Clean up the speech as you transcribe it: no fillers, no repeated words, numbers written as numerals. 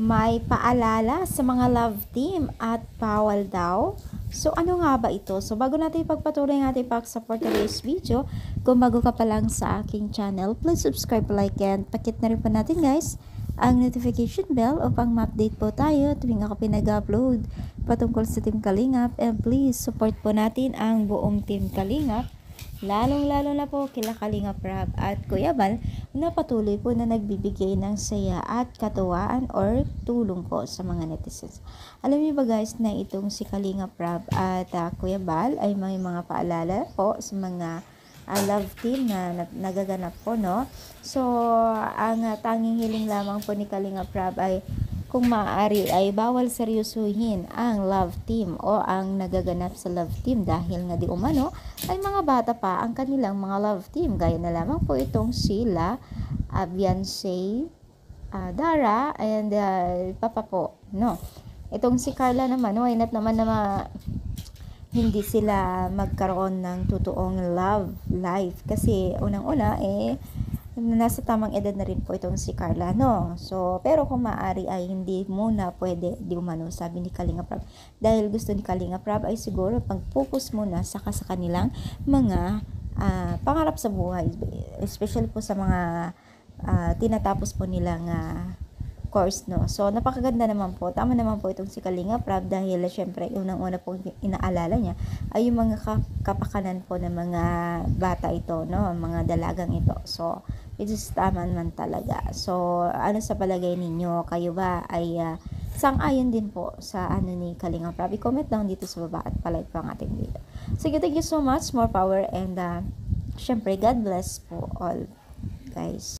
May paalala sa mga love team at bawal daw. So ano nga ba ito? So bago natin ipagpatuloy ang ating pag-support today's video, kung bago ka pa lang sa aking channel, please subscribe, like, and pakit na rin po natin guys ang notification bell upang ma-update po tayo tuwing ako pinag-upload patungkol sa Team Kalingap. And please support po natin ang buong Team Kalingap, lalong-lalo na po kila Kalingap Rab at Kuya Bal na patuloy po na nagbibigay ng saya at katuwaan or tulong po sa mga netizens. Alam niyo ba guys na itong si Kalingap Rab at Kuya Bal ay may mga paalala po sa mga love team na nagaganap po, no? So, ang tanging hiling lamang po ni Kalingap Rab ay kung maaari ay bawal seryosuhin ang love team o ang nagaganap sa love team dahil nga di umano ay mga bata pa ang kanilang mga love team. Gaya na lamang po itong sila, Beyonce, Dara, and Papa po, no? Itong si Carla naman, why not naman na hindi sila magkaroon ng totoong love life kasi unang-una nasa tamang edad na rin po itong si Carla, no? So, pero kung maaari ay hindi muna pwede di umano, sabi ni Kalingap Rab. Dahil gusto ni Kalingap Rab ay siguro pag-focus muna sa kanilang mga pangarap sa buhay. Especially po sa mga tinatapos po nilang course, no? So, napakaganda naman po. Tama naman po itong si Kalingap Rab dahil syempre, unang-una po inaalala niya ay yung mga kapakanan po ng mga bata ito, no? Mga dalagang ito. So, it is tama naman talaga. So, ano sa palagay ninyo? Kayo ba ay sang-ayon din po sa ano ni Kalingap Rab? I-comment lang dito sa baba at palike po ang ating video. Sige, thank you so much. More power and syempre, God bless po all, guys.